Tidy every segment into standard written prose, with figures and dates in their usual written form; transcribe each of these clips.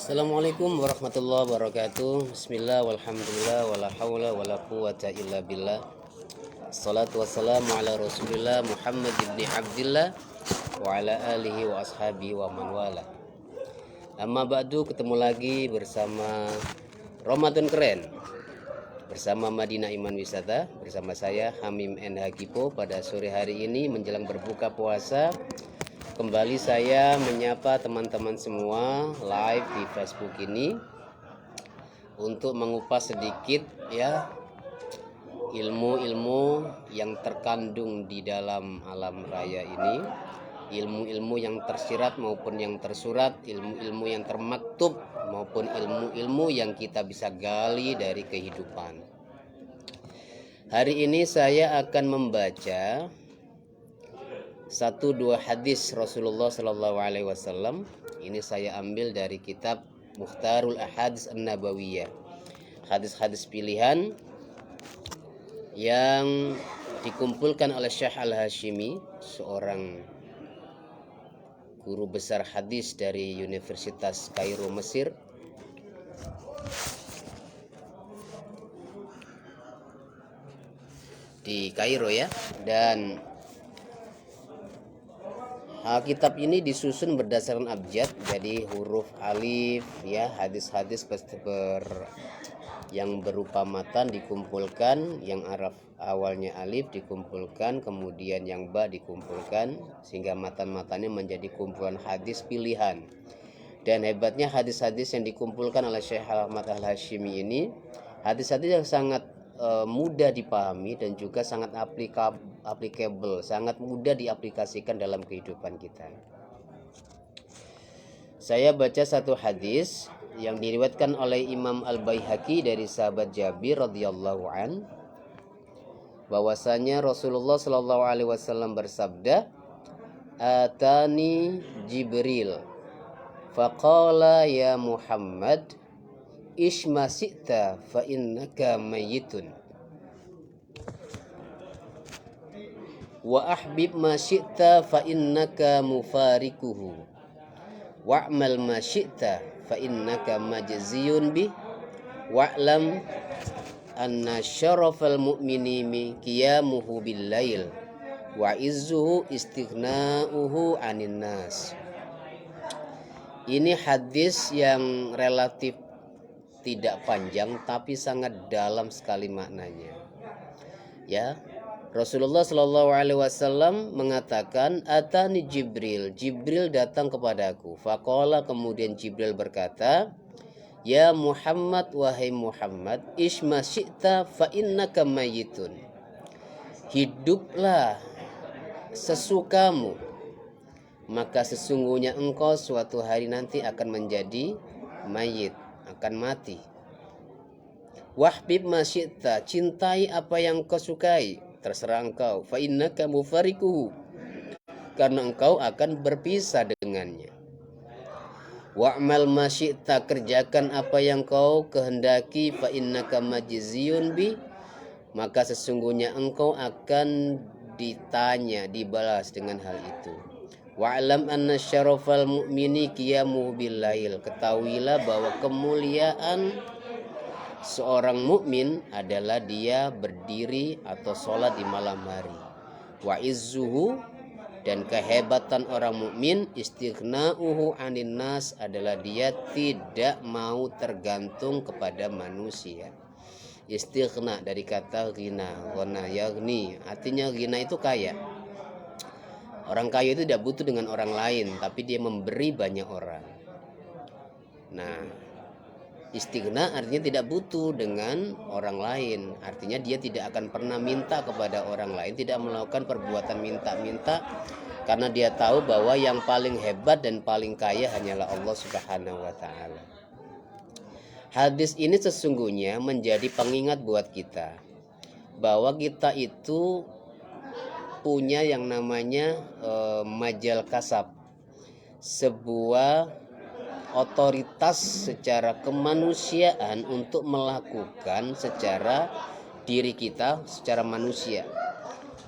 Assalamualaikum warahmatullahi wabarakatuh. Bismillah walhamdulillah wala hawla wala quwata illa billah. Salatu wassalamu ala Rasulillah Muhammad ibn Abdillah wa ala alihi wa ashabihi wa man wala. Amma ba'du, ketemu lagi bersama Ramadan Keren, bersama Madinah Iman Wisata, bersama saya Hamim N. Hakipo. Pada sore hari ini menjelang berbuka puasa, kembali saya menyapa teman-teman semua live di Facebook ini untuk mengupas sedikit ya ilmu-ilmu yang terkandung di dalam alam raya ini, ilmu-ilmu yang tersirat maupun yang tersurat, ilmu-ilmu yang termaktub maupun ilmu-ilmu yang kita bisa gali dari kehidupan. Hari ini saya akan membaca 1-2 hadis Rasulullah Sallallahu Alaihi Wasallam. Ini saya ambil dari kitab Mukhtarul Ahadits An-Nabawiyah, hadis-hadis pilihan yang dikumpulkan oleh Syekh Al-Hashimi, seorang guru besar hadis dari Universitas Kairo, Mesir. Di Kairo ya. Dan kitab ini disusun berdasarkan abjad, jadi huruf alif ya, hadis-hadis yang berupa matan dikumpulkan, yang araf awalnya alif dikumpulkan, kemudian yang ba dikumpulkan, sehingga matan-matannya menjadi kumpulan hadis pilihan. Dan hebatnya hadis-hadis yang dikumpulkan oleh Syekh Ahmad Al-Hashimi ini hadis-hadis yang sangat mudah dipahami dan juga sangat applicable, sangat mudah diaplikasikan dalam kehidupan kita. Saya baca satu hadis yang diriwayatkan oleh Imam Al-Baihaqi dari sahabat Jabir radhiyallahu an, bahwasanya Rasulullah sallallahu alaihi wasallam bersabda, "Atani Jibril faqala ya Muhammad Ishma si'ta fa innaka mayyitun wa ahbib ma syi'ta fa innaka mufarikuhu wa'mal ma syi'ta fa innaka majziyun bih wa'lam anna syarafal mu'mini qiyamuhu bil lail wa izzuhu istighna'uhu 'anil nas." Ini hadis yang relatif tidak panjang tapi sangat dalam sekali maknanya. Ya, Rasulullah Shallallahu Alaihi Wasallam mengatakan, "Atani Jibril, Jibril datang kepadaku." Faqala, kemudian Jibril berkata, "Ya Muhammad, wahai Muhammad, Ishma syi'ta fa innaka mayyitun." Hiduplah sesukamu, maka sesungguhnya engkau suatu hari nanti akan menjadi mayit, akan mati. Wahbib ma syi'ta, cintai apa yang kau sukai, terserah engkau. Fa innaka mufarikuhu, karena engkau akan berpisah dengannya. Wa'mal ma syi'ta, kerjakan apa yang kau kehendaki. Fa innaka majziyun bi, maka sesungguhnya engkau akan ditanya, dibalas dengan hal itu. Wa'lam anna syarafal mu'mini qiyamuhu bil lail, ketahuilah bahwa kemuliaan seorang mukmin adalah dia berdiri atau sholat di malam hari. Wa izzuhu, dan kehebatan orang mukmin, istighna'uhu 'anil nas, adalah dia tidak mau tergantung kepada manusia. Istighna dari kata ghina, ghana yaghni, artinya ghina itu kaya. Orang kaya itu tidak butuh dengan orang lain, tapi dia memberi banyak orang. Nah, istighna artinya tidak butuh dengan orang lain, artinya dia tidak akan pernah minta kepada orang lain, tidak melakukan perbuatan minta-minta, karena dia tahu bahwa yang paling hebat dan paling kaya hanyalah Allah Subhanahu wa Ta'ala. Hadis ini sesungguhnya menjadi pengingat buat kita bahwa kita itu punya yang namanya majal kasab, sebuah otoritas secara kemanusiaan untuk melakukan secara diri kita secara manusia.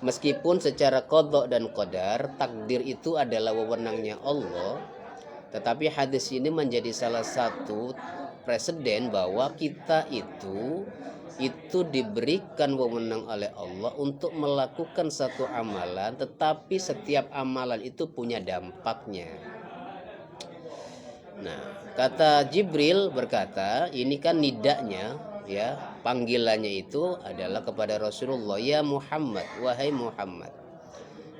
Meskipun secara qadha dan qadar, takdir itu adalah wewenangnya Allah, Tetapi hadis ini menjadi salah satu presiden bahwa kita itu diberikan wewenang oleh Allah untuk melakukan satu amalan, tetapi setiap amalan itu punya dampaknya. Nah, kata Jibril berkata, ini kan nidanya, ya, panggilannya itu adalah kepada Rasulullah, ya Muhammad, wahai Muhammad.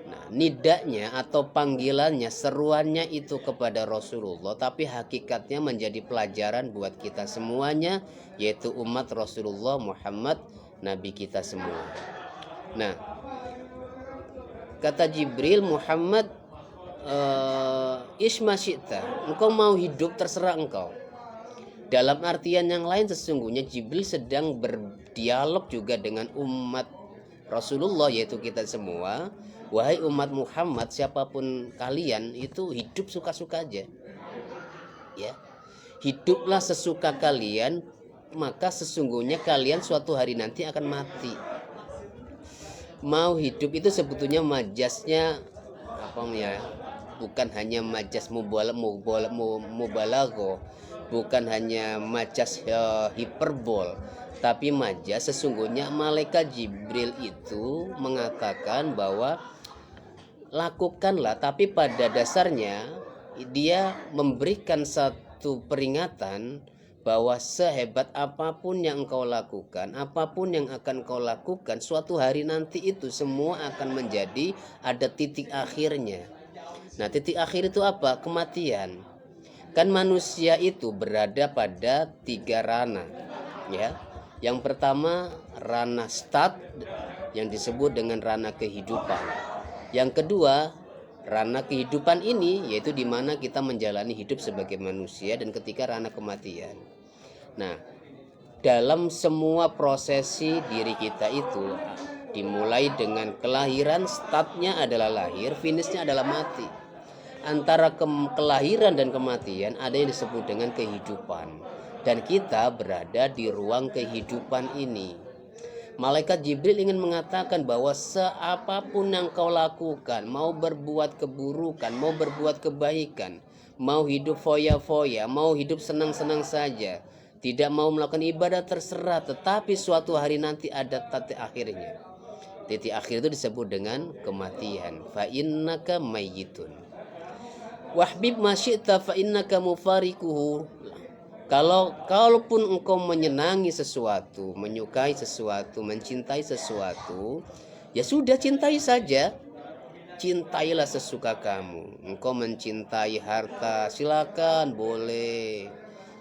Nah, nidanya atau panggilannya, seruannya itu kepada Rasulullah, tapi hakikatnya menjadi pelajaran buat kita semuanya, yaitu umat Rasulullah Muhammad, Nabi kita semua. Nah, kata Jibril, Muhammad, isma syi'ta, engkau mau hidup terserah engkau. Dalam artian yang lain, sesungguhnya Jibril sedang berdialog juga dengan umat Rasulullah, yaitu kita semua. Wahai umat Muhammad, siapapun kalian itu hidup suka-suka aja, ya, hiduplah sesuka kalian, maka sesungguhnya kalian suatu hari nanti akan mati. Mau hidup itu sebetulnya majasnya apa ya, bukan hanya majas mubalaghah, bukan hanya majas hiperbol, tapi majas sesungguhnya malaikat Jibril itu mengatakan bahwa lakukanlah, tapi pada dasarnya dia memberikan satu peringatan bahwa sehebat apapun yang engkau lakukan, apapun yang akan kau lakukan, suatu hari nanti itu semua akan menjadi ada titik akhirnya. Nah, titik akhir itu apa? Kematian. Kan manusia itu berada pada 3 ranah, ya. Yang pertama ranah start yang disebut dengan ranah kehidupan. Yang kedua, ranah kehidupan ini yaitu di mana kita menjalani hidup sebagai manusia, dan ketika ranah kematian. Nah, dalam semua prosesi diri kita itu dimulai dengan kelahiran, startnya adalah lahir, finishnya adalah mati. Antara kelahiran dan kematian ada yang disebut dengan kehidupan, dan kita berada di ruang kehidupan ini. Malaikat Jibril ingin mengatakan bahwa seapapun yang kau lakukan, mau berbuat keburukan, mau berbuat kebaikan, mau hidup foya-foya, mau hidup senang-senang saja, tidak mau melakukan ibadah, terserah, tetapi suatu hari nanti ada titik akhirnya. Titik akhir itu disebut dengan kematian. Fa innaka mayyitun. Wahbib ma syi'ta fa innaka mufarikuhu. Kalaupun engkau menyenangi sesuatu, menyukai sesuatu, mencintai sesuatu, ya sudah, cintai saja. Cintailah sesuka kamu. Engkau mencintai harta, silakan, boleh.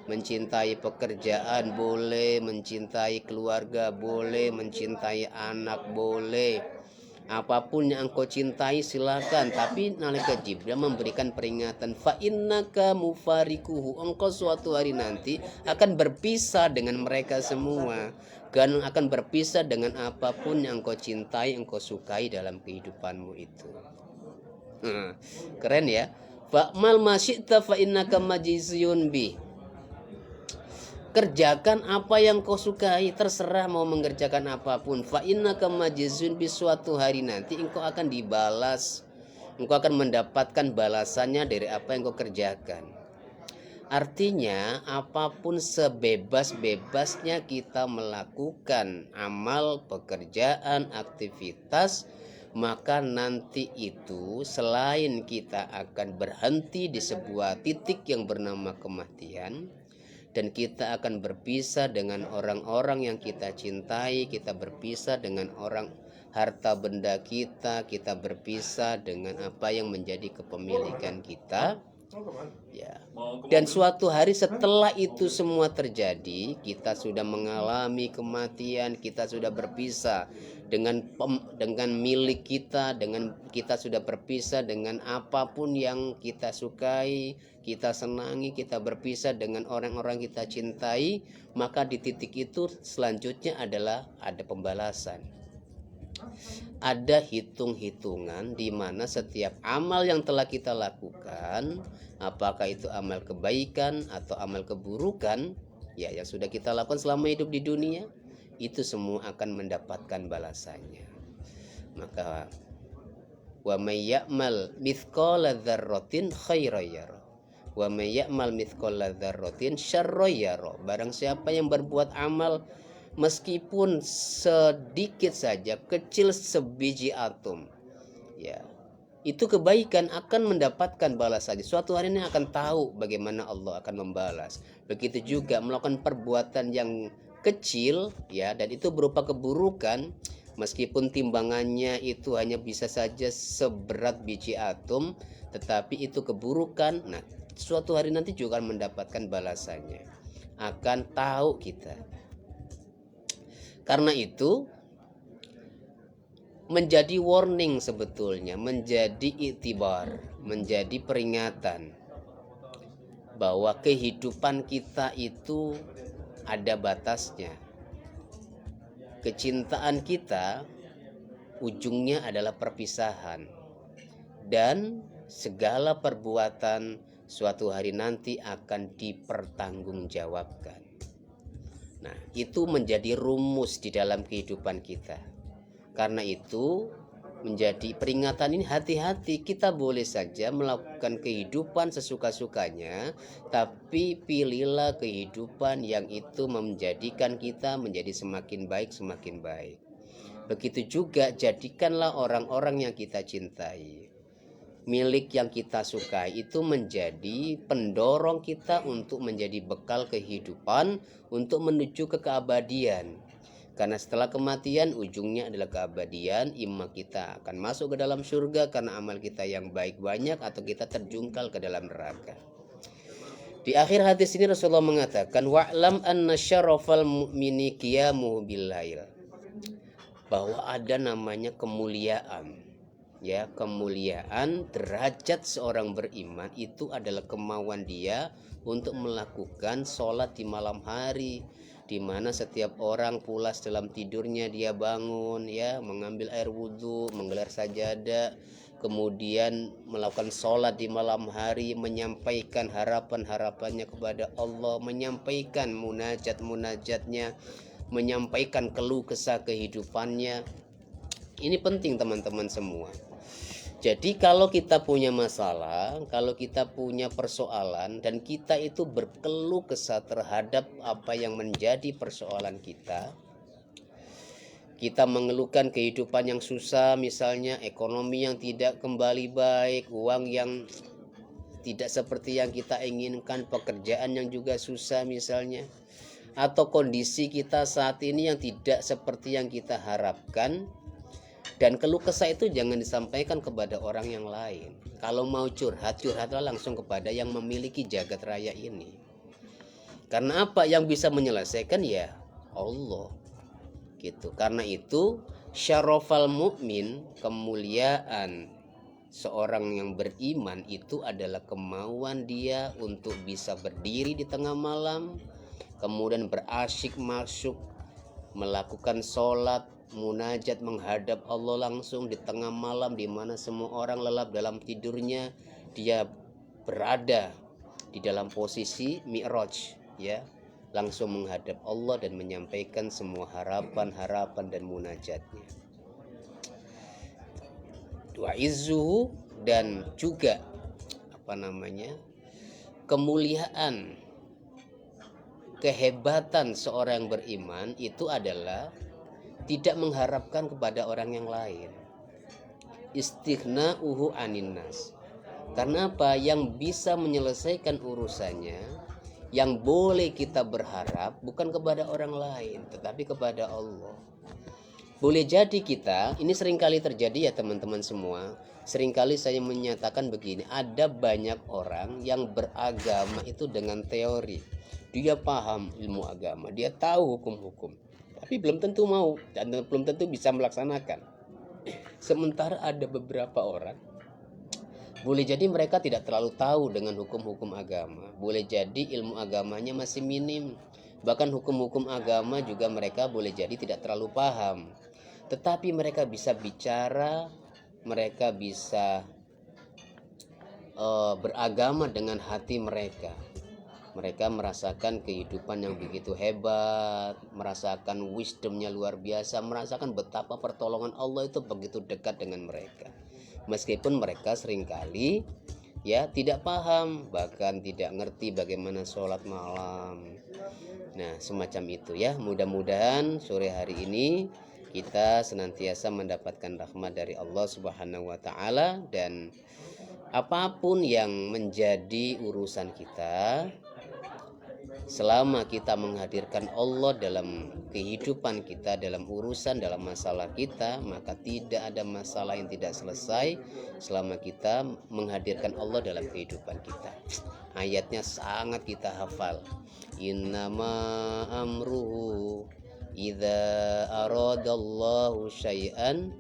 Mencintai pekerjaan boleh, mencintai keluarga boleh, mencintai anak boleh. Apapun yang engkau cintai silakan, tapi malaikat Jibril memberikan peringatan, fa innaka mufarikuhu, engkau suatu hari nanti akan berpisah dengan mereka semua, dan akan berpisah dengan apapun yang engkau cintai, engkau sukai dalam kehidupanmu itu. Keren ya. Fa'mal ma syi'ta fa innaka majziyun bi. Kerjakan apa yang kau sukai, terserah mau mengerjakan apapun. Fa innaka majzun bi, suatu hari nanti engkau akan dibalas. Engkau akan mendapatkan balasannya dari apa yang kau kerjakan. Artinya apapun sebebas-bebasnya kita melakukan amal, pekerjaan, aktivitas, maka nanti itu selain kita akan berhenti di sebuah titik yang bernama kematian, dan kita akan berpisah dengan orang-orang yang kita cintai, kita berpisah dengan orang harta benda kita berpisah dengan apa yang menjadi kepemilikan kita, ya. Dan suatu hari setelah itu semua terjadi, kita sudah mengalami kematian, kita sudah berpisah dengan milik kita, dengan kita sudah berpisah dengan apapun yang kita sukai, kita senangi, kita berpisah dengan orang-orang kita cintai, maka di titik itu selanjutnya adalah ada pembalasan. Ada hitung-hitungan di mana setiap amal yang telah kita lakukan, apakah itu amal kebaikan atau amal keburukan, ya, yang sudah kita lakukan selama hidup di dunia, itu semua akan mendapatkan balasannya. Maka wa may ya'mal mithqala dzarratin khairan yarah Wa may ya'mal mithqala dzarratin syarran yara. Barang siapa yang berbuat amal meskipun sedikit saja, kecil sebiji atom, ya, itu kebaikan akan mendapatkan balasannya. Suatu hari ini akan tahu bagaimana Allah akan membalas. Begitu juga melakukan perbuatan yang kecil, ya, dan itu berupa keburukan, meskipun timbangannya itu hanya bisa saja seberat biji atom, tetapi itu keburukan. Nah, suatu hari nanti juga akan mendapatkan balasannya. Akan tahu kita. Karena itu menjadi warning sebetulnya, menjadi iktibar, menjadi peringatan bahwa kehidupan kita itu ada batasnya. Kecintaan kita ujungnya adalah perpisahan, dan segala perbuatan suatu hari nanti akan dipertanggungjawabkan. Nah, itu menjadi rumus di dalam kehidupan kita. Karena itu menjadi peringatan ini, hati-hati, kita boleh saja melakukan kehidupan sesuka-sukanya, tapi pilihlah kehidupan yang itu menjadikan kita menjadi semakin baik, semakin baik. Begitu juga jadikanlah orang-orang yang kita cintai, milik yang kita sukai, itu menjadi pendorong kita untuk menjadi bekal kehidupan untuk menuju ke keabadian. Karena setelah kematian ujungnya adalah keabadian. Imma kita akan masuk ke dalam surga karena amal kita yang baik banyak, atau kita terjungkal ke dalam neraka. Di akhir hadis ini Rasulullah mengatakan, wa'lam anna syarafal mu'mini qiyamuhu billail, bahwa ada namanya kemuliaan. Ya, kemuliaan derajat seorang beriman itu adalah kemauan dia untuk melakukan sholat di malam hari, di mana setiap orang pulas dalam tidurnya dia bangun, ya, mengambil air wudhu, menggelar sajadah, kemudian melakukan sholat di malam hari, menyampaikan harapan-harapannya kepada Allah, menyampaikan munajat-munajatnya, menyampaikan keluh kesah kehidupannya. Ini penting teman-teman semua. Jadi kalau kita punya masalah, kalau kita punya persoalan, dan kita itu berkeluh kesah terhadap apa yang menjadi persoalan kita mengeluhkan kehidupan yang susah, misalnya ekonomi yang tidak kembali baik, uang yang tidak seperti yang kita inginkan, pekerjaan yang juga susah misalnya, atau kondisi kita saat ini yang tidak seperti yang kita harapkan. Dan keluh kesah itu jangan disampaikan kepada orang yang lain. Kalau mau curhat, curhatlah langsung kepada yang memiliki jagat raya ini. Karena apa? Yang bisa menyelesaikan ya Allah. Gitu. Karena itu syarafal mukmin, kemuliaan seorang yang beriman itu adalah kemauan dia untuk bisa berdiri di tengah malam, kemudian berasyik masuk, melakukan sholat, munajat, menghadap Allah langsung di tengah malam, di mana semua orang lelap dalam tidurnya, dia berada di dalam posisi mi'raj, ya, langsung menghadap Allah dan menyampaikan semua harapan-harapan dan munajatnya. Wa izzuhu, dan juga kemuliaan, kehebatan seorang beriman itu adalah tidak mengharapkan kepada orang yang lain. Istighna'uhu anin nas. Karena apa? Yang bisa menyelesaikan urusannya, yang boleh kita berharap bukan kepada orang lain, tetapi kepada Allah. Boleh jadi kita, ini seringkali terjadi ya teman-teman semua, seringkali saya menyatakan begini, ada banyak orang yang beragama itu dengan teori. Dia paham ilmu agama, dia tahu hukum-hukum, tapi belum tentu mau dan belum tentu bisa melaksanakan. Sementara ada beberapa orang, boleh jadi mereka tidak terlalu tahu dengan hukum-hukum agama, boleh jadi ilmu agamanya masih minim, bahkan hukum-hukum agama juga mereka boleh jadi tidak terlalu paham, tetapi mereka bisa bicara, mereka bisa beragama dengan hati mereka. Mereka merasakan kehidupan yang begitu hebat, merasakan wisdomnya luar biasa, merasakan betapa pertolongan Allah itu begitu dekat dengan mereka. Meskipun mereka seringkali ya tidak paham, bahkan tidak ngerti bagaimana sholat malam. Nah, semacam itu ya. Mudah-mudahan sore hari ini kita senantiasa mendapatkan rahmat dari Allah Subhanahu wa taala, dan apapun yang menjadi urusan kita, selama kita menghadirkan Allah dalam kehidupan kita, dalam urusan, dalam masalah kita, maka tidak ada masalah yang tidak selesai selama kita menghadirkan Allah dalam kehidupan kita. Ayatnya sangat kita hafal. Innama amruhu idza aradallahu syai'an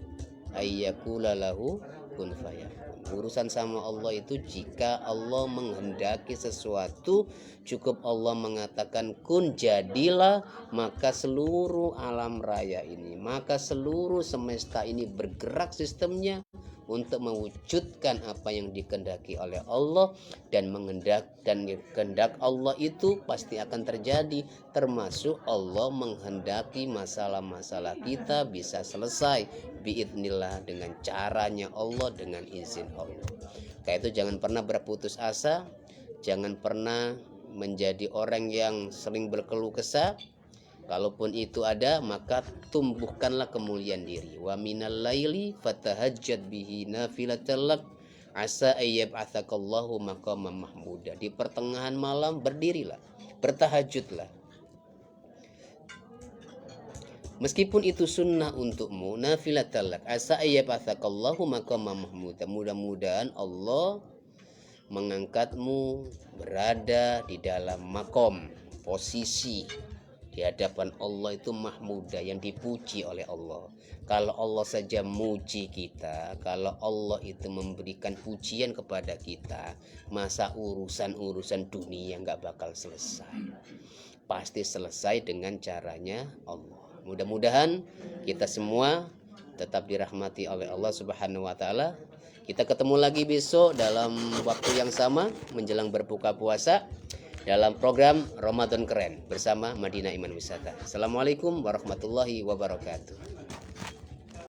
ayyakula lahu kun fayakun. Urusan sama Allah itu jika Allah menghendaki sesuatu, cukup Allah mengatakan kun, jadilah, maka seluruh alam raya ini, maka seluruh semesta ini bergerak sistemnya untuk mewujudkan apa yang dikehendaki oleh Allah, dan kehendak Allah itu pasti akan terjadi, termasuk Allah menghendaki masalah-masalah kita bisa selesai biidznillah dengan caranya Allah, dengan izin Allah. Karena itu jangan pernah berputus asa, jangan pernah menjadi orang yang sering berkeluh kesah. Kalaupun itu ada, maka tumbuhkanlah kemuliaan diri. Wa minal laili fatahajjad bihi nafilatan lak asa ayyab'atsakallahu maqaman mahmuda. Di pertengahan malam berdirilah, bertahajudlah. Meskipun itu sunnah untukmu, nafilatan lak asa ayyab'atsakallahu maqaman mahmuda. Mudah-mudahan Allah mengangkatmu berada di dalam makom, posisi di hadapan Allah itu mahmuda, yang dipuji oleh Allah. Kalau Allah saja muji kita, kalau Allah itu memberikan pujian kepada kita, masa urusan dunia nggak bakal selesai. Pasti selesai dengan caranya Allah. Mudah-mudahan kita semua tetap dirahmati oleh Allah Subhanahu wa taala. Kita ketemu lagi besok dalam waktu yang sama menjelang berbuka puasa dalam program Ramadan Keren bersama Madinah Iman Wisata. Assalamualaikum warahmatullahi wabarakatuh.